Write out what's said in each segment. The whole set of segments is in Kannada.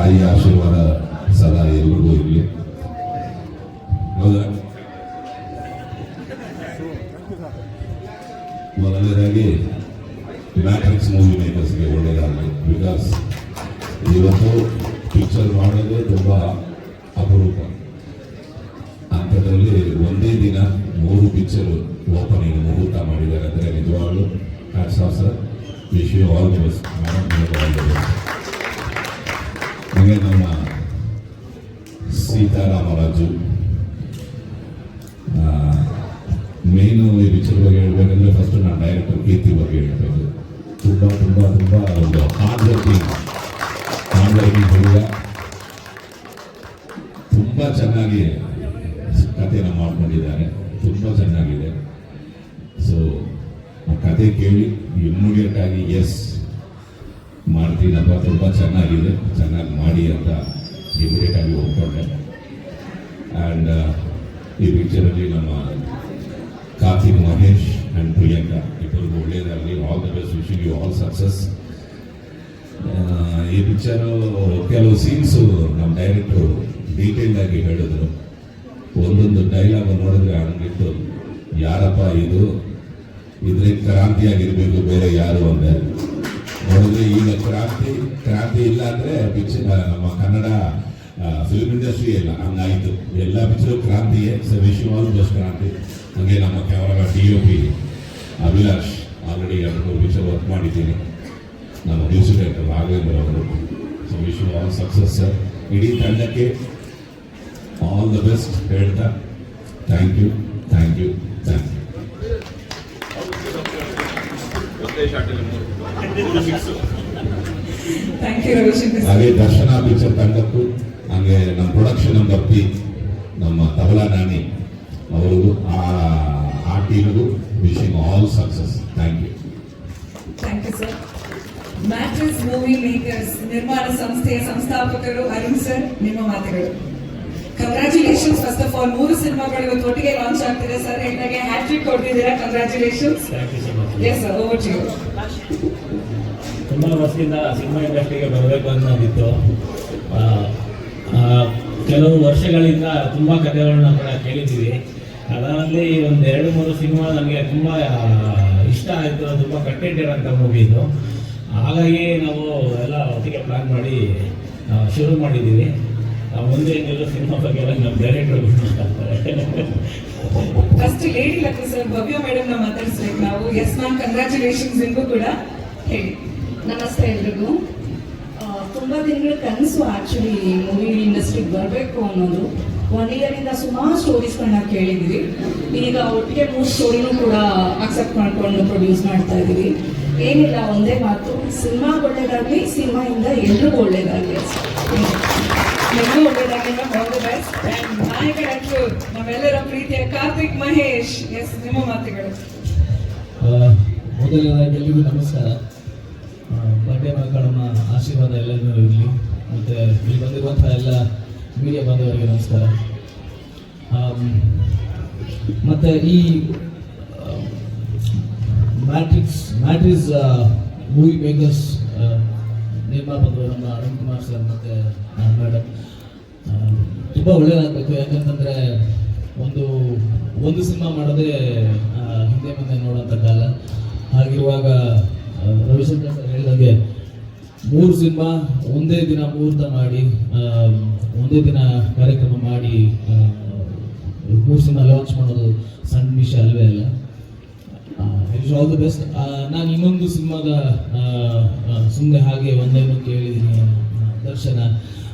ತಾಯಿಯ ಆಶೀರ್ವಾದ ಸದಾ ಎಲ್ರಿಗೂ ಇರಲಿ. ಮೊದಲನೇದಾಗಿ ಮ್ಯಾಟ್ರಿಕ್ಸ್ ಮೂವಿ ಮೇಕರ್ಸ್ಗೆ ಒಳ್ಳೆಯದಾಗಲಿ. ಬಿಕಾಸ್ ಇವತ್ತು ಪಿಕ್ಚರ್ ಮಾಡೋದೇ ತುಂಬ ಅಪರೂಪ. ಅಂಥದ್ರಲ್ಲಿ ಒಂದೇ ದಿನ 3 ಪಿಕ್ಚರ್ ಓಪನಿಂಗ್ ಮುಹೂರ್ತ ಮಾಡಿದ್ದಾರೆ ಅಂದರೆ ನಿಜವಾಗ್ಲೂ hats off sir. Wish you all the best madam. All the best. ಹಾಗೆ ನಮ್ಮ ಸೀತಾರಾಮರಾಜು ಮೇನು ಈ ಪಿಕ್ಚರ್ ಬಗ್ಗೆ ಹೇಳ್ಬೇಕಂದ್ರೆ ಫಸ್ಟ್ ನಾನು ಡೈರೆಕ್ಟರ್ ಕೀರ್ತಿ ಬಗ್ಗೆ ಹೇಳ್ಬೇಕು. ತುಂಬ ತುಂಬ ತುಂಬ ಒಂದು ಹಾರ್ಡ್ ವರ್ಕಿಂಗ್ ಹುಡುಗ. ತುಂಬ ಚೆನ್ನಾಗಿ ಕಥೆನ ಮಾಡ್ಕೊಂಡಿದ್ದಾರೆ, ತುಂಬ ಚೆನ್ನಾಗಿದೆ. ಸೊ ಆ ಕತೆ ಕೇಳಿ ಇಮ್ಮಿಡಿಯೇಟ್ ಆಗಿ ಎಸ್ ಮಾಡ್ತೀನಪ್ಪ, ತುಂಬ ಚೆನ್ನಾಗಿದೆ, ಚೆನ್ನಾಗಿ ಮಾಡಿ ಅಂತ ಇಮಿಡಿಯೇಟ್ ಆಗಿ ಒಪ್ಕೊಂಡೆ. ಆ್ಯಂಡ್ ಈ ಪಿಕ್ಚರಲ್ಲಿ ನಮ್ಮ ಕಾರ್ತಿಕ್, ಮಹೇಶ್ ಆ್ಯಂಡ್ ಪ್ರಿಯಾಂಕಾ ಇಬ್ಬರಿಗೂ ಒಳ್ಳೆಯದಾಗಲಿ. All the best. Wishing you all success. ಈ ಪಿಕ್ಚರು ಕೆಲವು ಸೀನ್ಸು ನಮ್ಮ ಡೈರೆಕ್ಟ್ರು ಡೀಟೇಲ್ ಆಗಿ ಹೇಳಿದ್ರು. ಒಂದೊಂದು ಡೈಲಾಗ್ ನೋಡಿದ್ರೆ ಹಂಗಿತ್ತು, ಯಾರಪ್ಪ ಇದ್ರಿಂದ ಕ್ರಾಂತಿಯಾಗಿರ್ಬೇಕು, ಬೇರೆ ಯಾರು ಅಂದೆ. ನೋಡಿದ್ರೆ ಈಗ ಕ್ರಾಂತಿ ಇಲ್ಲ ಅಂದರೆ ಪಿಕ್ಚರ್ ನಮ್ಮ ಕನ್ನಡ ಫಿಲ್ಮ್ ಇಂಡಸ್ಟ್ರಿ ಎಲ್ಲ ಹಂಗಾಯಿತು. ಎಲ್ಲ ಪಿಕ್ಚರು ಕ್ರಾಂತಿಯೇ. So wish you all best Kranti. ಹಾಗೆ ನಮ್ಮ camera DOP Abhilash already 2-3 picture work ಮಾಡಿದ್ದೀನಿ. ನಮ್ಮ ಮ್ಯೂಸಿಕ್ ಡೈರೆಕ್ಟರ್ ರಾಘವೇಂದ್ರ ಅವರು. So wish you all success sir. ಇಡೀ ತಂಡಕ್ಕೆ ಆಲ್ ದ ಬೆಸ್ಟ್ ಹೇಳ್ತಾ ಥ್ಯಾಂಕ್ ಯು. ಹಾಗೆ ದರ್ಶನ ಪಿಕ್ಚರ್ ತಂಡಕ್ಕೂ, ಹಾಗೆ ನಮ್ಮ ಪ್ರೊಡಕ್ಷನ್ ನಂಬರ್ P ನಮ್ಮ ತಬಲಾ ನಾನಿ ಅವರಿಗೂ, ಆ ಟೀಮ್ಗೂ wishing all success. Thank you sir. Matrix movie makers ನಿರ್ಮಾಣ ಸಂಸ್ಥೆಯ ಸಂಸ್ಥಾಪಕರು ಅರುಣ್ ಸರ್, ನಿಮ್ಮ ಮಾತುಗಳು. Congratulations first of all. 3 ಸಿನಿಮಾಗಳು ಇವತ್ತು ಒಟ್ಟಿಗೆ ಲಾಂಚ್ ಆಗ್ತಿದೆ ಸರ್. ಹೆಣ್ಣಾಗೆ ಹ್ಯಾಟ್ರಿಕ್ ಕೊಡ್ತಿದ್ದೀರಾ. Congratulations. Yes sir, over to you. ತುಂಬ ವರ್ಷದಿಂದ ಸಿನಿಮಾ ಇಂಡಸ್ಟ್ರಿಗೆ ಬರಬೇಕು ಅನ್ನೋದಿತ್ತು. ಕೆಲವು ವರ್ಷಗಳಿಂದ ತುಂಬ ಕಥೆಗಳನ್ನ ಕೂಡ ಕೇಳಿದ್ದೀವಿ. ಅದರಲ್ಲಿ 1-2-3 ಸಿನಿಮಾ ನನಗೆ ತುಂಬ ಇಷ್ಟ ಆಯಿತು. ತುಂಬ ಕಂಟೆಂಟ್ ಇರೋಂಥ ಮೂವಿ ಇದು. ಹಾಗಾಗಿ ನಾವು ಎಲ್ಲ ಒಟ್ಟಿಗೆ ಪ್ಲ್ಯಾನ್ ಮಾಡಿ ಶುರು ಮಾಡಿದ್ದೀವಿ. ಮುಂದೆ ಏನೆಲ್ಲ ಸಿನಿಮಾ ಬಗ್ಗೆ ಎಲ್ಲ ನಮ್ಮ ಡೈರೆಕ್ಟರ್ ಮಾತಾಡ್ತಾರೆ. ಫಸ್ಟ್ ಲೇಡಿ ಲಕ್ಕ ಸರ್, ಭವ್ಯ ಮೇಡಮ್ ನ ಮಾತಾಡಿಸ್ಬೇಕು ನಾವು. ಎಸ್ ಮ್ಯಾಮ್, ಕಂಗ್ರ್ಯಾಚುಲೇಷನ್ಸ್ ನಿಮಗೂ ಕೂಡ. ಹೇಳಿ. ನಮಸ್ತೆ ಎಲ್ರಿಗೂ. ತುಂಬ ದಿನಗಳ ಕನಸು ಆ್ಯಕ್ಚುಲಿ ಮೂವಿ ಇಂಡಸ್ಟ್ರಿಗೆ ಬರಬೇಕು ಅನ್ನೋದು. 1 ಇಯರಿಂದ ಸುಮಾರು ಸ್ಟೋರೀಸ್ಗಳನ್ನ ಕೇಳಿದ್ವಿ. ಈಗ ಒಟ್ಟಿಗೆ 3 ಸ್ಟೋರಿನೂ ಕೂಡ ಅಕ್ಸೆಪ್ಟ್ ಮಾಡಿಕೊಂಡು ಪ್ರೊಡ್ಯೂಸ್ ಮಾಡ್ತಾ ಇದ್ದೀವಿ. ಏನಿಲ್ಲ, ಒಂದೇ ಮಾತು, ಸಿನಿಮಾ ಒಳ್ಳೇದಾಗಲಿ, ಸಿನಿಮಾಯಿಂದ ಎಲ್ರಿಗೂ ಒಳ್ಳೇದಾಗಲಿ. ನಿಮಗೂ ಒಳ್ಳೇದಾಗಲಿ ma'am. All the best. And ನಾಯಕ ನಟರು ನಮ್ಮೆಲ್ಲರ ಪ್ರೀತಿಯ ಕಾರ್ತಿಕ್, ಮಹೇಶ್, ಎಸ್ ನಿಮ್ಮ ಮಾತುಗಳು. ಮೊದಲನೇದಾಗಿ ಎಲ್ರಿಗೂ ನಮಸ್ಕಾರ. ಬರ್ಡೇ ಮಕ್ಕಳಮ್ಮ ಆಶೀರ್ವಾದ ಎಲ್ಲರಿಗೂ ಇರಲಿ. ಮತ್ತು ಇಲ್ಲಿ ಬಂದಿರುವಂಥ ಎಲ್ಲ ಮೀಡಿಯಾ ಬಾಂಧವರಿಗೆ ನಮಸ್ಕಾರ. ಮತ್ತು ಈ ಮ್ಯಾಟ್ರಿಕ್ಸ್ ಮೂವಿ ಮೇಕರ್ಸ್ ನಿರ್ಮಾಪಕರು ನಮ್ಮ ಅರುಣ್ ಕುಮಾರ್ ಸರ್ ಮತ್ತು ಮೇಡಮ್ ತುಂಬ ಒಳ್ಳೆಯದಾಗಬೇಕು. ಯಾಕಂತಂದರೆ ಒಂದು ಸಿನಿಮಾ ಮಾಡೋದೇ ಹಿಂದೆ ಮುಂದೆ ನೋಡೋಂಥ ಕಾಲ. ಹಾಗಿರುವಾಗ ರವಿಶಂಕರ್ ಸರ್ ಹೇಳಿದಾಗೆ 3 ಸಿನಿಮಾ ಒಂದೇ ದಿನ ಮುಹೂರ್ತ ಮಾಡಿ, ಒಂದೇ ದಿನ ಕಾರ್ಯಕ್ರಮ ಮಾಡಿ 3 ಸಿನಿಮಾ ಲಾಂಚ್ ಮಾಡೋದು ಸಣ್ಣ ವಿಷಯ ಅಲ್ವೇ ಅಲ್ಲ. It's all the best. ನಾನು ಇನ್ನೊಂದು ಸಿನಿಮಾದ ಸುಮ್ಮನೆ ಹಾಗೆ ಒಂದೇನು ಕೇಳಿದ್ದೀನಿ, ದರ್ಶನ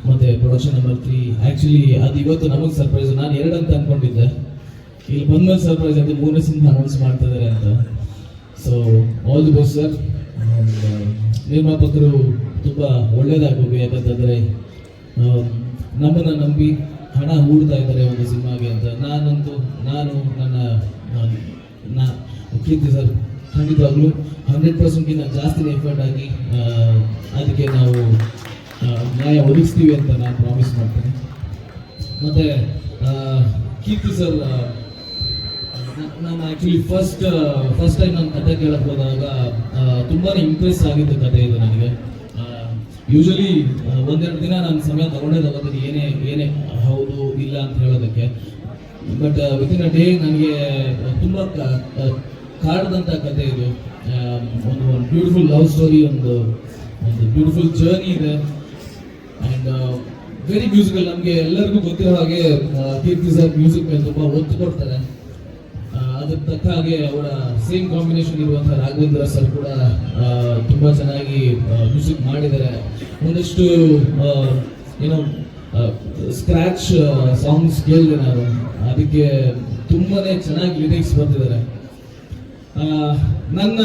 ಮತ್ತು ಪ್ರೊಡಕ್ಷನ್ ನಂಬರ್ 3. ಆ್ಯಕ್ಚುಲಿ ಅದು ಇವತ್ತು ನಮಗೆ ಸರ್ಪ್ರೈಸ್. ನಾನು 2 ಅಂತ ಅಂದ್ಕೊಂಡಿದ್ದೆ. ಇಲ್ಲಿ ಬಂದ್ಮೇಲೆ ಸರ್ಪ್ರೈಸ್ ಅಂತ 3ನೇ ಸಿನಿಮಾ ಅನೌನ್ಸ್ ಮಾಡ್ತಿದ್ದಾರೆ ಅಂತ. So all the best sir. ನಿರ್ಮಾಪಕರು ತುಂಬ ಒಳ್ಳೇದಾಗಬೇಕು. ಯಾಕಂತಂದರೆ ನಮ್ಮನ್ನು ನಂಬಿ ಹಣ ಹೂಡ್ತಾ ಇದ್ದಾರೆ ಒಂದು ಸಿನಿಮಾಗೆ ಅಂತ. ನಾನು ನನ್ನ ಕೀರ್ತಿ ಸರ್ ಖಂಡಿತವಾಗ್ಲೂ 100%ಗಿಂತ ಜಾಸ್ತಿ ಎಫರ್ಟ್ ಆಗಿ ಅದಕ್ಕೆ ನಾವು ನ್ಯಾಯ ಒದಗಿಸ್ತೀವಿ ಅಂತ ನಾನು ಪ್ರಾಮಿಸ್ ಮಾಡ್ತೇನೆ. ಮತ್ತು ಕೀರ್ತಿ ಸರ್, ನಾನು ಆ್ಯಕ್ಚುಲಿ ಫಸ್ಟ್ ಟೈಮ್ ನಾನು ಕತೆ ಕೇಳಕ್ಕೆ ಹೋದಾಗ ತುಂಬಾ ಇಂಪ್ರೆಸ್ ಆಗಿದ್ದು ಕತೆ ಇದು ನನಗೆ. ಯೂಶಲಿ ಒಂದೆರಡು ದಿನ ನಾನು ಸಮಯ ತಗೊಂಡೇ ತಗೋತೀನಿ ಏನೇ ಹೌದು ಇಲ್ಲ ಅಂತ ಹೇಳೋದಕ್ಕೆ. ಬಟ್ ವಿತಿನ್ ಅ ಡೇ ನನಗೆ ತುಂಬ ಕಾಡ್ದಂಥ ಕತೆ ಇದು. ಒಂದು ಬ್ಯೂಟಿಫುಲ್ ಲವ್ ಸ್ಟೋರಿ, ಒಂದು ಬ್ಯೂಟಿಫುಲ್ ಜರ್ನಿ ಇದೆ ಆ್ಯಂಡ್ ವೆರಿ ಮ್ಯೂಸಿಕಲ್. ನಮಗೆ ಎಲ್ಲರಿಗೂ ಗೊತ್ತಿರೋ ಹಾಗೆ ಕೀರ್ತಿ ಸರ್ ಮ್ಯೂಸಿಕ್ ಮೇಲೆ ತುಂಬ ಒತ್ತು ಕೊಡ್ತಾರೆ. ಅದಕ್ಕೆ ತಕ್ಕ ಹಾಗೆ ಅವರ ಸೇಮ್ ಕಾಂಬಿನೇಷನ್ ಇರುವಂಥ ರಾಘವೇಂದ್ರ ಸರ್ ಕೂಡ ತುಂಬ ಚೆನ್ನಾಗಿ ಮ್ಯೂಸಿಕ್ ಮಾಡಿದ್ದಾರೆ. ಒಂದಷ್ಟು ಏನೋ ಸ್ಕ್ರ್ಯಾಚ್ ಸಾಂಗ್ಸ್ ಕೇಳಿದೆ ನಾನು, ಅದಕ್ಕೆ ತುಂಬಾನೇ ಚೆನ್ನಾಗಿ ಲಿರಿಕ್ಸ್ ಬರ್ತಿದ್ದಾರೆ. ನನ್ನ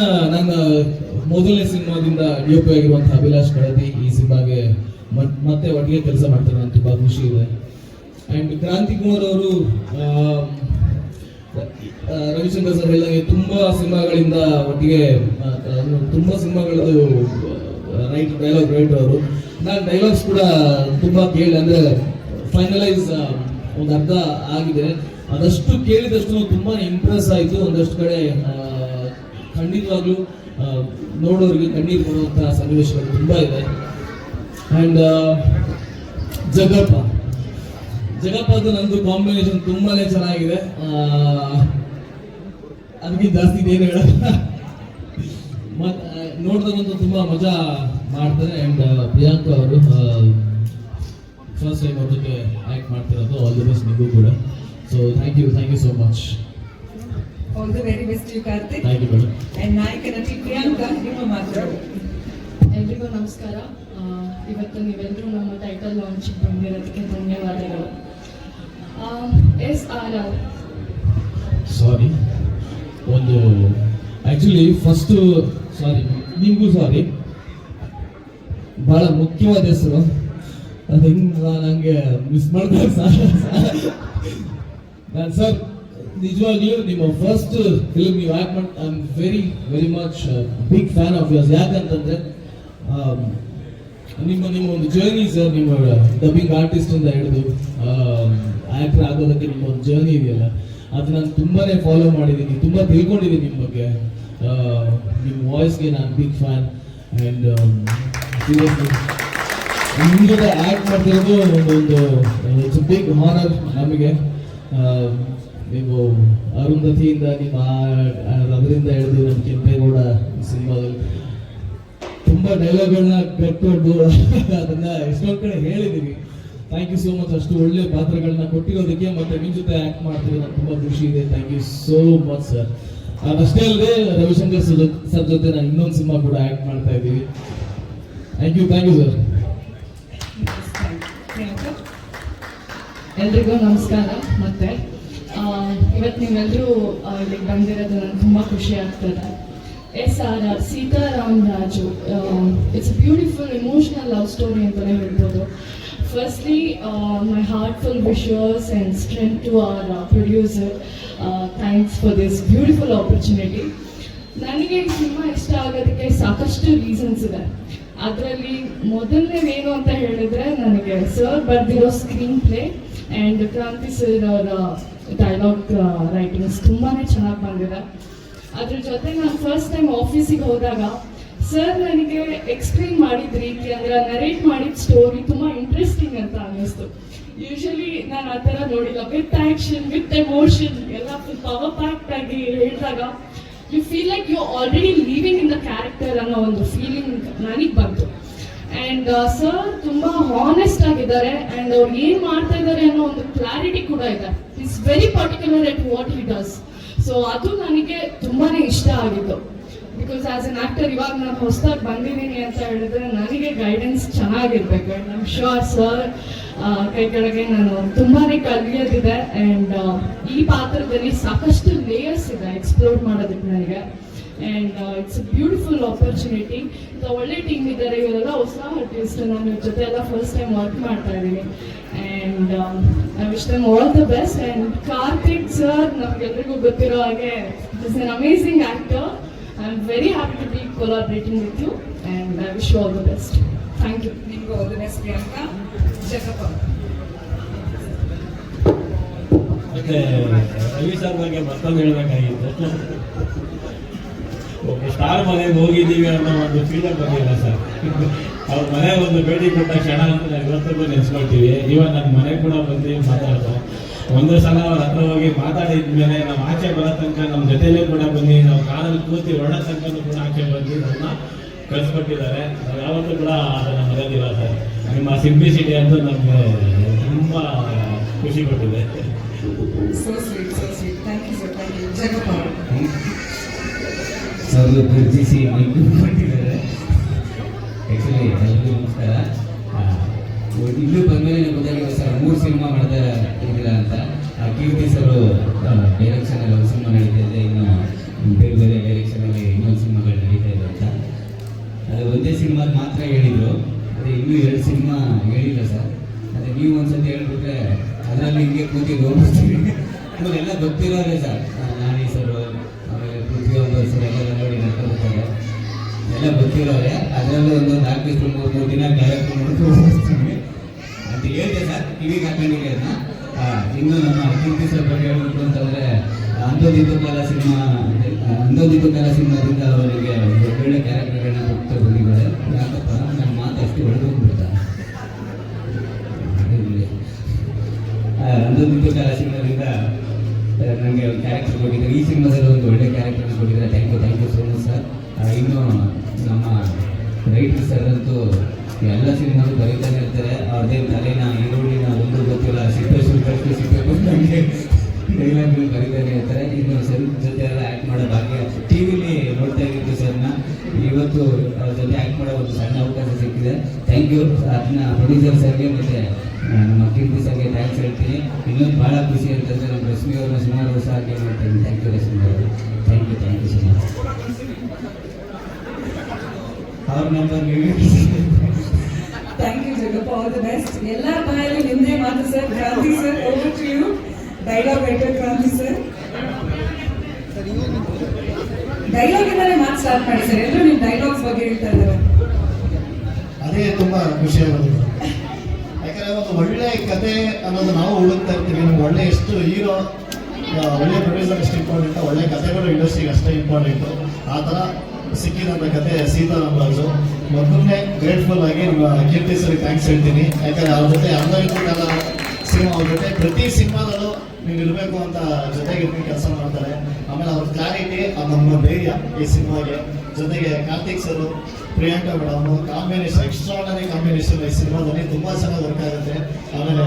ಮೊದಲನೇ ಸಿನಿಮಾದಿಂದ ಡಿಒಪಿ ಆಗಿರುವಂತಹ ಅಭಿಲಾಷ್ ಕಳದಿ ಈ ಸಿನಿಮಾಗೆ ಮತ್ತೆ ಒಟ್ಟಿಗೆ ಕೆಲಸ ಮಾಡ್ತಾರೆ, ನನಗೆ ತುಂಬ ಖುಷಿ ಇದೆ. ಆ್ಯಂಡ್ ಕ್ರಾಂತಿ ಕುಮಾರ್ ಅವರು ರವಿಶಂಕರ್ ಸರ್ ಹೇಳಿದಂಗೆ ತುಂಬ ಸಿನಿಮಾಗಳಿಂದ ಒಟ್ಟಿಗೆ ತುಂಬ ಸಿನಿಮಾಗಳದ್ದು ಡೈಲಾಗ್ ರೈಟರ್ ಅವರು. ನಾನು ಡೈಲಾಗ್ಸ್ ಕೂಡ ತುಂಬ ಕೇಳಿ, ಅಂದರೆ ಫೈನಲೈಸ್ ಒಂದು ಅರ್ಧ ಆಗಿದೆ, ಅದಷ್ಟು ಕೇಳಿದಷ್ಟು ತುಂಬಾ ಇಂಪ್ರೆಸ್ ಆಯಿತು. ಒಂದಷ್ಟು ಕಡೆ ಖಂಡಿತವಾಗ್ಲೂ ನೋಡೋರಿಗೆ ಕಣ್ಣೀರು ಬರುವಂತಹ ಸನ್ನಿವೇಶಗಳು ತುಂಬ ಇದೆ. ಆ್ಯಂಡ್ ಜಗಪ್ಪದು ನಂದು ಕಾಂಬಿನೇಷನ್ ತುಂಬಾನೇ ಚೆನ್ನಾಗಿದೆ. ಅದಕ್ಕಿಂತ ಜಾಸ್ತಿ ಏನು ಹೇಳಲ್ಲ, ನೋಡಿದಾಗಂತೂ ತುಂಬಾ ಮಜಾ ಮಾಡ್ತಾರೆ. ಆ್ಯಂಡ್ ಪ್ರಿಯಾಂಕಾ ಅವರು ಫಸ್ಟ್ ಟೈಮ್ ಅವ್ರ ಜೊತೆ ಆ್ಯಕ್ಟ್ ಮಾಡ್ತಿರೋದು. ಆಲ್ ದಿ ಬೆಸ್ಟ್ ನಿಮಗೂ ಕೂಡ. So thank you so much. All the very best you Karthik. Thank you madam. And ನಾಯಕ ನಟಿ ಪ್ರಿಯಾಂಕಾ, ನಿಮ್ಮ ಮಾತು. ಎಲ್ರಿಗೂ ನಮಸ್ಕಾರ. ಇವತ್ತು ನೀವೆಲ್ಲರೂ ನಮ್ಮ ಟೈಟಲ್ ಲಾಂಚಿಗೆ ಬಂದಿರೋದಕ್ಕೆ ಧನ್ಯವಾದಗಳು. SRR ಸಾರಿ, ಒಂದು ಆ್ಯಕ್ಚುಲಿ ಫಸ್ಟು ಸಾರಿ, ನಿಮಗೂ ಸಾರಿ, ಭಾಳ ಮುಖ್ಯವಾದ ಹೆಸರು, ಅದು ಹಿಂಗೆ ನನಗೆ ಮಿಸ್ ಮಾಡ್ತಾರೆ ನಾನು ಸರ್. ನಿಜವಾಗ್ಲೂ ನಿಮ್ಮ ಫಸ್ಟ್ ಫಿಲ್ಮ್ ನೀವು ಆ್ಯಕ್ಟ್ ಮಾಡಿ I am very much big fan of yours. ಯಾಕಂತಂದರೆ ನಿಮ್ಮ ಒಂದು ಜರ್ನಿ ಸರ್, ನಿಮ್ಮ ಡಬ್ಬಿಂಗ್ ಆರ್ಟಿಸ್ಟಿಂದ ಹಿಡಿದು ಆ್ಯಕ್ಟರ್ ಆಗೋದಕ್ಕೆ ನಿಮ್ಮ ಒಂದು ಜರ್ನಿ ಇದೆಯಲ್ಲ, ಅದು ನಾನು ತುಂಬಾ ಫಾಲೋ ಮಾಡಿದ್ದೀನಿ, ತುಂಬ ತಿಳ್ಕೊಂಡಿದ್ದೀನಿ ನಿಮ್ಮ ಬಗ್ಗೆ. ನಿಮ್ಮ ವಾಯ್ಸ್ಗೆ ನಾನು ಬಿಗ್ ಫ್ಯಾನ್. ಆ್ಯಂಡ್ ಸೀರಿಯಸ್ಲಿ ನಿಮ್ಮ ಜೊತೆ ಆ್ಯಕ್ಟ್ ಮಾಡ್ತಿರೋದು ಒಂದು ಇಟ್ಸ್ ಬಿಗ್ ಹಾನರ್ ನಮಗೆ. ನೀವು ಅರುಂಧತಿಯಿಂದ ನಿಮ್ಮ ಅದರಿಂದ ಹಿಡಿದು ನಮ್ಮ ಕೆಂಪೇಗೌಡ ಸಿನಿಮಾದಲ್ಲಿ ತುಂಬ ಡೈಲಾಗ್ಗಳನ್ನ ಕಟ್ಕೊಂಡು ಅದನ್ನ ಎಷ್ಟೊಂದು ಕಡೆ ಹೇಳಿದ್ದೀವಿ. ಥ್ಯಾಂಕ್ ಯು ಸೋ ಮಚ್, ಅಷ್ಟು ಒಳ್ಳೆ ಪಾತ್ರಗಳನ್ನ ಕೊಟ್ಟಿರೋದಕ್ಕೆ. ಮತ್ತೆ ನಿಮ್ಮ ಜೊತೆ ಆ್ಯಕ್ಟ್ ಮಾಡ್ತಿರೋದು ನಂಗೆ ತುಂಬ ಖುಷಿ ಇದೆ. Thank you so much sir. ಅದಷ್ಟೇ ಅಲ್ಲದೆ ರವಿಶಂಕರ್ ಸರ್ ಜೊತೆ ನಾನು ಇನ್ನೊಂದು ಸಿನಿಮಾ ಕೂಡ ಆ್ಯಕ್ಟ್ ಮಾಡ್ತಾ ಇದ್ದೀವಿ. Thank you sir. ಎಲ್ರಿಗೂ ನಮಸ್ಕಾರ. ಮತ್ತೆ ಇವತ್ತು ನೀವೆಲ್ಲರೂ ಇಲ್ಲಿಗೆ ಬಂದಿರೋದು ನನಗೆ ತುಂಬ ಖುಷಿ ಆಗ್ತದೆ. SRR Sitaram Raju, it's a beautiful emotional love story ಅಂತಲೇ ಹೇಳ್ಬೋದು. Firstly my heartful wishes and strength to our producer. Thanks for this beautiful opportunity. ನನಗೆ ಈ ಸಿನಿಮಾ ಇಷ್ಟ ಆಗೋದಕ್ಕೆ ಸಾಕಷ್ಟು ರೀಸನ್ಸ್ ಇದೆ. ಅದರಲ್ಲಿ ಮೊದಲನೇದೇನು ಅಂತ ಹೇಳಿದ್ರೆ, ನನಗೆ ಸರ್ ಬರೆದಿರೋ ಸ್ಕ್ರೀನ್ ಪ್ಲೇ ಆ್ಯಂಡ್ ಕ್ರಾಂತಿ ಸರ್ ಅವರ ಡೈಲಾಗ್ ರೈಟಿಂಗ್ಸ್ ತುಂಬಾ ಚೆನ್ನಾಗಿ ಬಂದಿದೆ. ಅದ್ರ ಜೊತೆ ನಾನು ಫಸ್ಟ್ ಟೈಮ್ ಆಫೀಸಿಗೆ ಹೋದಾಗ ಸರ್ ನನಗೆ ಎಕ್ಸ್ಪ್ಲೇನ್ ಮಾಡಿದ ರೀತಿ, ಅಂದರೆ ನರೇಟ್ ಮಾಡಿದ ಸ್ಟೋರಿ ತುಂಬ ಇಂಟ್ರೆಸ್ಟಿಂಗ್ ಅಂತ ಅನ್ನಿಸ್ತು. ಯೂಶಲಿ ನಾನು ಆ ಥರ ನೋಡಿಲ್ಲ. ವಿತ್ ಆ್ಯಕ್ಷನ್, ವಿತ್ ಎಮೋಷನ್ ಎಲ್ಲ ಫುಲ್ ಪವರ್ ಪ್ಯಾಕ್ಟ್ ಆಗಿ ಹೇಳಿದಾಗ you feel like you already living in the character ಅನ್ನೋ ಒಂದು ಫೀಲಿಂಗ್ ನನಗೆ ಬಂತು. ಆ್ಯಂಡ್ ಸರ್ ತುಂಬ ಹಾನೆಸ್ಟ್ ಆಗಿದ್ದಾರೆ ಆ್ಯಂಡ್ ಅವ್ರು ಏನು ಮಾಡ್ತಾ ಇದ್ದಾರೆ ಅನ್ನೋ ಒಂದು ಕ್ಲಾರಿಟಿ ಕೂಡ ಇದೆ. It's very particular at what he does. So ಅದು ನನಗೆ ತುಂಬಾ ಇಷ್ಟ ಆಗಿತ್ತು. ಬಿಕಾಸ್ ಆಸ್ ಎನ್ ಆಕ್ಟರ್ ಇವಾಗ ನಾನು ಹೊಸದಾಗಿ ಬಂದಿದ್ದೀನಿ ಅಂತ ಹೇಳಿದ್ರೆ ನನಗೆ ಗೈಡೆನ್ಸ್ ಚೆನ್ನಾಗಿರ್ಬೇಕು. ಆ್ಯಂಡ್ ಐಮ್ ಶ್ಯೂರ್ ಸರ್ ಕೈ ಕೆಳಗೆ ನಾನು ತುಂಬಾ ಕಲಿಯೋದಿದೆ. ಆ್ಯಂಡ್ ಈ ಪಾತ್ರದಲ್ಲಿ ಸಾಕಷ್ಟು ಲೇಯರ್ಸ್ ಇದೆ ಎಕ್ಸ್ಪ್ಲೋರ್ ಮಾಡೋದಕ್ಕೆ ನನಗೆ. And it's a beautiful opportunity. ಒಳ್ಳೆ ಟೀಮ್ ಇದ್ದಾರೆ, ಇವರೆಲ್ಲ ಹೊಸ ಆರ್ಟಿಸ್ಟ್. ನಾನು ಇವ್ರ ಜೊತೆ ಎಲ್ಲ ಫಸ್ಟ್ ಟೈಮ್ ವರ್ಕ್ ಮಾಡ್ತಾ ಇದ್ದೀನಿ. And I wish them all the best. And Karthik sir ನಮಗೆಲ್ಲರಿಗೂ ಗೊತ್ತಿರೋ ಹಾಗೆ is an amazing actor. I am very happy to be collaborating with you and I wish you all the best. Thank you. ನಿಮಗೂ all the best Priyanka. Jagappa, ಮತ್ತೆ ರವಿ ಸರ್ ಬಗ್ಗೆ ಮತ್ತೊಂದು ಹೇಳ್ಬೇಕಾಗಿತ್ತು. ಒಬ್ಬ ಸ್ಟಾರ್ ಮನೆಗೆ ಹೋಗಿದ್ದೀವಿ ಅನ್ನೋ ಒಂದು ಫೀಲ್ ಬಂದಿಲ್ಲ ಸರ್. ಅವ್ರ ಮನೆ ಒಂದು ಭೇಟಿ ಕೊಟ್ಟ ಕ್ಷಣ ಅಂತ ನಾವು ಇವತ್ತಿಗೂ ನೆನೆಸ್ಕೊಳ್ತೀವಿ. ಇವನ್ ನನ್ನ ಮನೆ ಕೂಡ ಬಂದು ಮಾತಾಡೋದು. ಒಂದು ಸಲ ಅವ್ರ ಹತ್ರ ಹೋಗಿ ಮಾತಾಡಿದ್ಮೇಲೆ ನಾವು ಆಚೆ ಬರೋ ತನಕ ನಮ್ಮ ಜೊತೆಲೇ ಕೂಡ ಬನ್ನಿ, ನಾವು ಕಾರಲ್ಲಿ ಕೂತಿ ಹೊರಡೋ ತನಕನೂ ಕೂಡ ಆಚೆ ಬಂದು ನಮ್ಮನ್ನ ಕಳಿಸ್ಕೊಟ್ಟಿದ್ದಾರೆ. ನಾವು ಯಾವತ್ತೂ ಕೂಡ ಅದನ್ನು ಮರೆಯೋದಿಲ್ಲ ಸರ್. ನಿಮ್ಮ ಸಿಂಪ್ಲಿಸಿಟಿ ಅಂತೂ ನಮಗೆ ತುಂಬ ಖುಷಿ ಕೊಟ್ಟಿದೆ. So sweet, so sweet. Thank you, sir. Thank you. Jagappa ಅವರು. ಸರ್ ಗುರುತಿಸಿ ಕೊಟ್ಟಿದ್ದಾರೆ. ಆ್ಯಕ್ಚುಲಿ ಎಲ್ಲರಿಗೂ ನಮಸ್ಕಾರ. ಇಲ್ಲೂ ಬಂದಮೇಲೆ ನನಗೆ ಗೊತ್ತಾಗಿದೆ ಸರ್ 3 ಸಿನಿಮಾ ಮಾಡ್ತಾ ಇದ್ದೀರಾ ಅಂತ. ಕೀರ್ತಿ ಸರ್ ಡೈರೆಕ್ಷನಲ್ಲಿ ಒಂದು ಸಿನಿಮಾ ನಡೀತಾ ಇದೆ, ಇನ್ನು ಬೇರೆ ಬೇರೆ ಡೈರೆಕ್ಷನಲ್ಲಿ ಇನ್ನೊಂದು ಸಿನಿಮಾಗಳು ನಡೀತಾ ಇದೆ ಅಂತ. ಅದು ಒಂದೇ ಸಿನಿಮಾ ಮಾತ್ರ ಹೇಳಿದರು, ಅದೇ ಇನ್ನೂ 2 ಸಿನಿಮಾ ಹೇಳಿಲ್ಲ ಸರ್. ಅದೇ ನೀವು ಒಂದ್ಸತಿ ಹೇಳ್ಬಿಟ್ರೆ ಅದರಲ್ಲಿ ಹಿಂಗೆ ಕೂತಿ ನೋಡ್ಬಿಡ್ತೀವಿ. ಎಲ್ಲ ಗೊತ್ತಿರೋರೆ ಸರ್, ನಾನಿ ಸರ್ ಆಮೇಲೆ ಪೃಥ್ವಿ ಸರ್ ಎಲ್ಲ ನೋಡಿ ನಡ್ಕೊಳ್ತಾರೆ, ಎಲ್ಲ ಗೊತ್ತಿರೋರೆ. ಅದರಲ್ಲೂ ಒಂದು 4-3 ದಿನ ಕ್ಯಾರೆಕ್ಟರ್ ನೋಡ್ಕೊಂಡು ಹೋಗ್ತೀವಿ ಅಂತ ಹೇಳಿದೆ ಸರ್. ಕಿವಿಗೆ ಹಾಕೊಂಡಿದೆ ಅದನ್ನ. ಇನ್ನು ನಮ್ಮ ಕೀರ್ತಿ ಸರ್ ಬಗ್ಗೆ ಹೇಳ್ಬೇಕು ಅಂತಂದರೆ ಅಂದೋದಿದ್ದು ಕಾಲ ಸಿನಿಮಾದಿಂದ ಅವರಿಗೆ ಒಳ್ಳೆ ಕ್ಯಾರೆಕ್ಟರ್ಗಳನ್ನ ಕೊಟ್ಟು ಬಂದಿದ್ದಾರೆ. ಯಾಕಪ್ಪ ನನ್ನ ಮಾತು ಅಷ್ಟು ಹೊಡೆದೋಗ್ಬಿಡ್ತಾರೆ. ಅಂದೋದಿದ್ದು ಕಾಲ ಸಿನಿಮಾದಿಂದ ನನಗೆ ಒಂದು ಕ್ಯಾರೆಕ್ಟರ್ ಕೊಟ್ಟಿದ್ದಾರೆ. ಈ ಸಿನಿಮಾದಲ್ಲಿ ಒಂದು ಒಳ್ಳೆ ಕ್ಯಾರೆಕ್ಟರ್ನ ಕೊಟ್ಟಿದ್ದಾರೆ. Thank you so much sir. ಇನ್ನು ನಮ್ಮ ರೈಟರ್ ಸರ್ ಅಂತೂ ಎಲ್ಲ ಸಿನಿಮಾಗಳು ಬರೀತಾನೆ ಇರ್ತಾರೆ. ಅವ್ರದೇ ತಲೆನ ಈರುಳ್ಳಿನ ಒಂದು ಗೊತ್ತಿಲ್ಲ, ಸಿಪ್ಪೆ ಬಂದಂಗೆ ಡೈಲಾಗ್ಗಳು ಬರೀತಾನೆ ಇರ್ತಾರೆ. ಇನ್ನು ಸರ್ ಜೊತೆ ಎಲ್ಲ ಆ್ಯಕ್ಟ್ ಮಾಡೋ ಭಾಗ್ಯ ಟಿವಿಲಿ ನೋಡ್ತಾ ಇದ್ದಿದ್ದು ಸರ್ನ. ಇವತ್ತು ಅವ್ರ ಜೊತೆ ಆ್ಯಕ್ಟ್ ಮಾಡೋ ಒಂದು ಸಣ್ಣ ಅವಕಾಶ ಸಿಕ್ಕಿದೆ. Thank you. ಅದನ್ನ ಪ್ರೊಡ್ಯೂಸರ್ ಸರ್ಗೆ ಮತ್ತು ನಮ್ಮ ಕೀರ್ತಿ ಸರ್ಗೆ ಥ್ಯಾಂಕ್ಸ್ ಹೇಳ್ತೀನಿ. ಇನ್ನೊಂದು ಭಾಳ ಖುಷಿ ಅಂತಂದರೆ ನಮ್ಮ ರಶ್ಮಿ ಅವ್ರನ್ನ ಸುಮಾರು ವರ್ಷ ಆಗಿ ಮಾಡ್ತೀನಿ. ಥ್ಯಾಂಕ್ ಯು ರಶ್ಮಿ ಅವರು. Thank you so much. ಅವ್ರ ನಂಬರ್ ನೀವು. Thank you, Jagappa. All the best. ಎಲ್ಲರ ಬಾಯಲ್ಲಿ ನಿಮ್ಮದೇ ಮಾತು ಸರ್. ಕ್ರಾಂತಿ sir, over to you. Dialogue writer ಕ್ರಾಂತಿ ಸರ್. ಡೈಲಾಗ್ ಇಂದಾನೆ ಮಾತು ಸ್ಟಾರ್ಟ್ ಮಾಡಿ ಸರ್. ಎಲ್ಲರೂ ನಿಮ್ಮ ಡೈಲಾಗ್ಸ್ ಬಗ್ಗೆ ಹೇಳ್ತಾ ಇದ್ದಾರೆ. ಅದೇ ತುಂಬಾ ಖುಷಿ ಆಗೋದು. ಯಾಕಂದ್ರೆ ಒಂದು ಒಳ್ಳೆ ಕತೆ ಅನ್ನೋದು ನಾವು ಹುಡುಕ್ತಾ ಇರ್ತೀವಿ. ನಮ್ಗೆ ಒಳ್ಳೆ ಎಷ್ಟು ಹೀರೋ, ಒಳ್ಳೆ ಪ್ರೊಡ್ಯೂಸರ್ ಎಷ್ಟು ಇಂಪಾರ್ಟೆಂಟ್, ಒಳ್ಳೆ ಕಥೆಗಳು ಇಂಡಸ್ಟ್ರಿಗೆ ಅಷ್ಟೇ ಇಂಪಾರ್ಟೆಂಟು. ಆ ಥರ ಸಿಕ್ಕಿದಂಥ ಕತೆ ಸೀತಾರಾಮರಾಜು. ಮೊದಲನೇ ಗ್ರೇಟ್ಫುಲ್ ಆಗಿ ನಮ್ಮ ಕೀರ್ತಿ ಸರ್ಗೆ ಥ್ಯಾಂಕ್ಸ್ ಹೇಳ್ತೀನಿ. ಯಾಕಂದರೆ ಅವ್ರ ಜೊತೆ ಅಂದೋದಿದ್ದು ಕಾಲ ಸಿನಿಮಾ, ಅವ್ರ ಜೊತೆ ಪ್ರತಿ ಸಿನಿಮಾದಲ್ಲೂ ನೀವು ಇರಬೇಕು ಅಂತ ಜೊತೆಗೆ ಕೆಲಸ ಮಾಡ್ತಾರೆ. ಆಮೇಲೆ ಅವ್ರ ಕ್ಲಾರಿಟಿ, ನಮ್ಮ ಧೈರ್ಯ ಈ ಸಿನಿಮಾಗೆ. ಜೊತೆಗೆ Karthik sir, Priyanka madam combination, extraordinary combination ಈ ಸಿನಿಮಾದಲ್ಲಿ ತುಂಬ ಚೆನ್ನಾಗಿ ವರ್ಕ್ ಆಗುತ್ತೆ. ಆಮೇಲೆ